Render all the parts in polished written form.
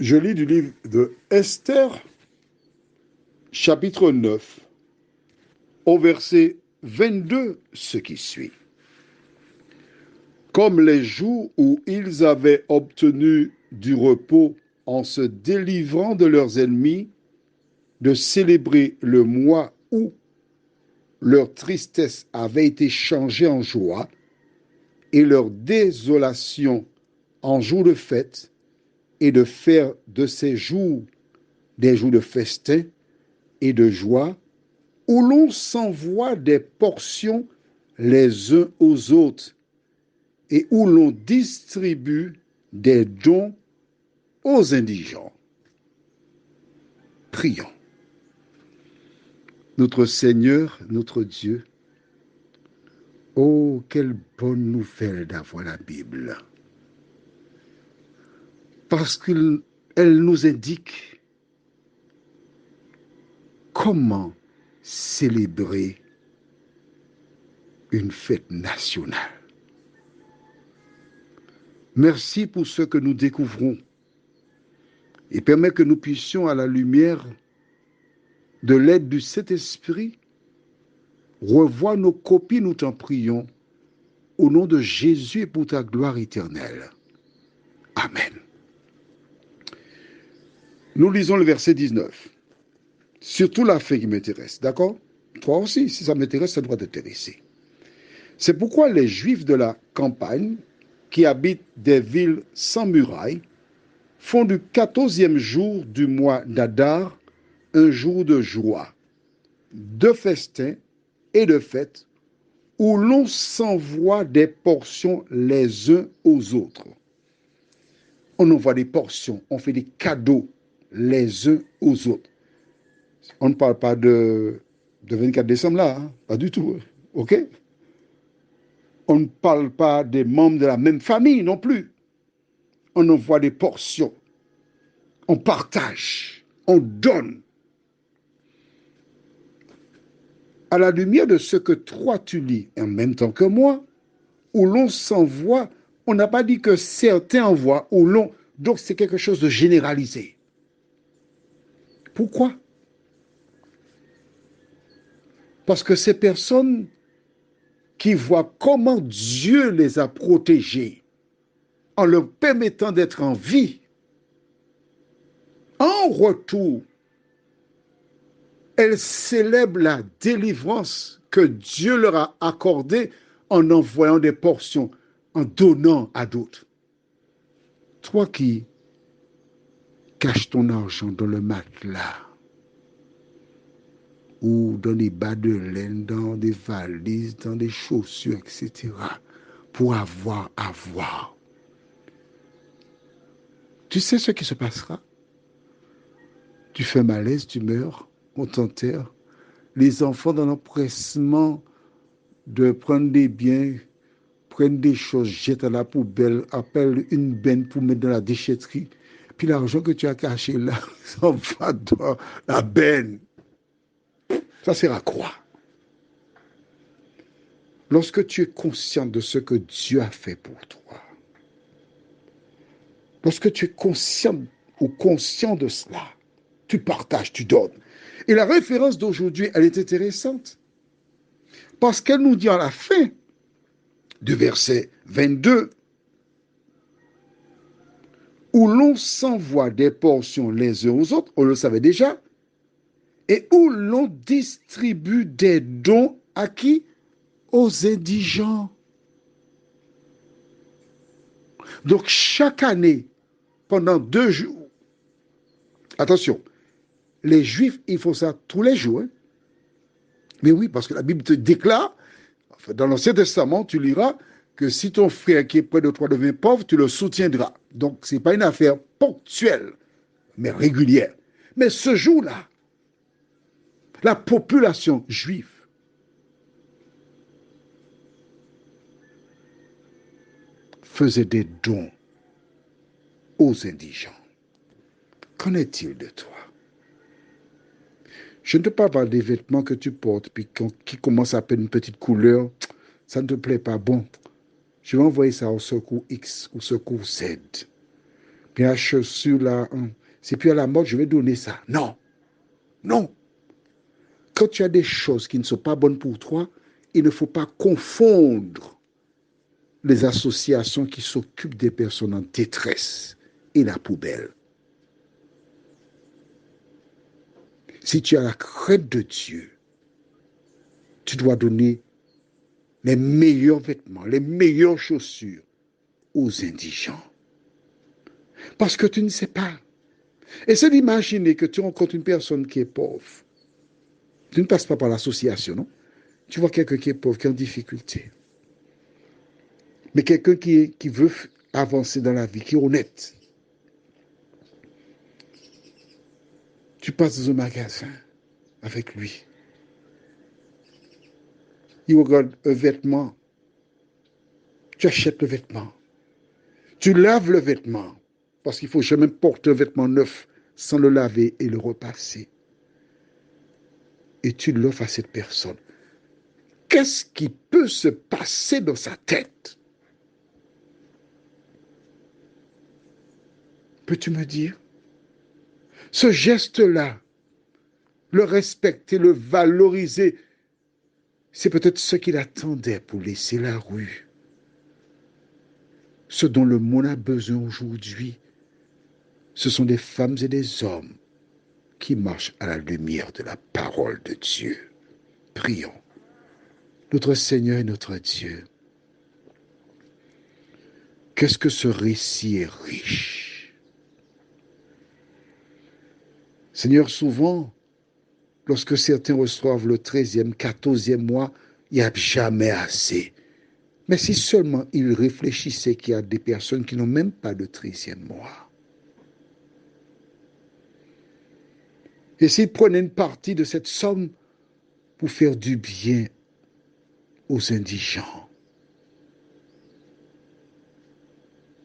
Je lis du livre de Esther, chapitre 9, au verset 22, ce qui suit. Comme les jours où ils avaient obtenu du repos en se délivrant de leurs ennemis, de célébrer le mois où leur tristesse avait été changée en joie et leur désolation en jour de fête, et de faire de ces jours des jours de festin et de joie, où l'on s'envoie des portions les uns aux autres et où l'on distribue des dons aux indigents. Prions. Notre Seigneur, notre Dieu, oh, quelle bonne nouvelle d'avoir la Bible. Parce qu'elle nous indique comment célébrer une fête nationale. Merci pour ce que nous découvrons et permet que nous puissions, à la lumière de l'aide du Saint-Esprit, revoir nos copies, nous t'en prions, au nom de Jésus et pour ta gloire éternelle. Amen. Nous lisons le verset 19. Surtout la fin qui m'intéresse, d'accord? Toi aussi, si ça m'intéresse, ça doit t'intéresser. C'est pourquoi les Juifs de la campagne, qui habitent des villes sans murailles, font du 14e jour du mois d'Adar un jour de joie, de festin et de fête, où l'on s'envoie des portions les uns aux autres. On envoie des portions, on fait des cadeaux les uns aux autres. On ne parle pas de 24 décembre là, hein? Pas du tout, ok? On ne parle pas des membres de la même famille non plus. On envoie des portions, on partage, on donne. À la lumière de ce que toi tu lis, en même temps que moi, où l'on s'envoie, on n'a pas dit que certains envoient, ou l'on, donc c'est quelque chose de généralisé. Pourquoi? Parce que ces personnes qui voient comment Dieu les a protégés en leur permettant d'être en vie, en retour, elles célèbrent la délivrance que Dieu leur a accordée en envoyant des portions, en donnant à d'autres. Toi qui caches ton argent dans le matelas ou dans des bas de laine, dans des valises, dans des chaussures, etc., pour avoir. Tu sais ce qui se passera? Tu fais malaise, tu meurs, on t'enterre. Les enfants, dans l'empressement de prendre des biens, prennent des choses, jettent à la poubelle, appellent une benne pour mettre dans la déchetterie. Puis l'argent que tu as caché là, ça va dans la benne. Ça sert à quoi? Lorsque tu es conscient de ce que Dieu a fait pour toi, lorsque tu es conscient ou conscient de cela, tu partages, tu donnes. Et la référence d'aujourd'hui, elle est intéressante. Parce qu'elle nous dit à la fin du verset 22, où l'on s'envoie des portions les uns aux autres, on le savait déjà, et où l'on distribue des dons à qui? Aux indigents. Donc chaque année, pendant 2 jours, attention, les Juifs, ils font ça tous les jours. Hein? Mais oui, parce que la Bible te déclare, dans l'Ancien Testament, tu liras que si ton frère qui est près de toi devient pauvre, tu le soutiendras. Donc, ce n'est pas une affaire ponctuelle, mais régulière. Mais ce jour-là, la population juive faisait des dons aux indigents. Qu'en est-il de toi? Je ne te parle pas des vêtements que tu portes puis qui commencent à peine une petite couleur. Ça ne te plaît pas. Bon, je vais envoyer ça au secours X ou secours Z. Puis la chaussure là, c'est plus à la mode, je vais donner ça. Non, non. Quand tu as des choses qui ne sont pas bonnes pour toi, il ne faut pas confondre les associations qui s'occupent des personnes en détresse et la poubelle. Si tu as la crainte de Dieu, tu dois donner les meilleurs vêtements, les meilleures chaussures aux indigents. Parce que tu ne sais pas. Essaie d'imaginer que tu rencontres une personne qui est pauvre. Tu ne passes pas par l'association, non? Tu vois quelqu'un qui est pauvre, qui est en difficulté. Mais quelqu'un qui veut avancer dans la vie, qui est honnête. Tu passes dans un magasin avec lui. Il regarde un vêtement. Tu achètes le vêtement. Tu laves le vêtement. Parce qu'il ne faut jamais porter un vêtement neuf sans le laver et le repasser. Et tu l'offres à cette personne. Qu'est-ce qui peut se passer dans sa tête? Peux-tu me dire? Ce geste-là, le respecter, le valoriser, c'est peut-être ce qu'il attendait pour laisser la rue. Ce dont le monde a besoin aujourd'hui, ce sont des femmes et des hommes qui marchent à la lumière de la parole de Dieu. Prions. Notre Seigneur et notre Dieu, qu'est-ce que ce récit est riche. Seigneur, souvent, lorsque certains reçoivent le 13e, 14e mois, il n'y a jamais assez. Mais si seulement ils réfléchissaient qu'il y a des personnes qui n'ont même pas de 13e mois. Et s'ils prenaient une partie de cette somme pour faire du bien aux indigents,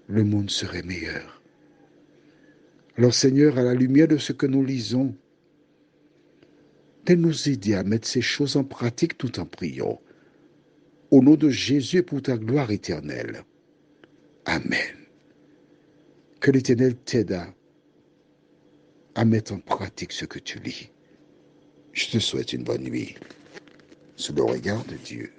le monde serait meilleur. Alors Seigneur, à la lumière de ce que nous lisons, de nous aider à mettre ces choses en pratique tout en priant. Au nom de Jésus et pour ta gloire éternelle. Amen. Que l'Éternel t'aide à mettre en pratique ce que tu lis. Je te souhaite une bonne nuit sous le regard de Dieu.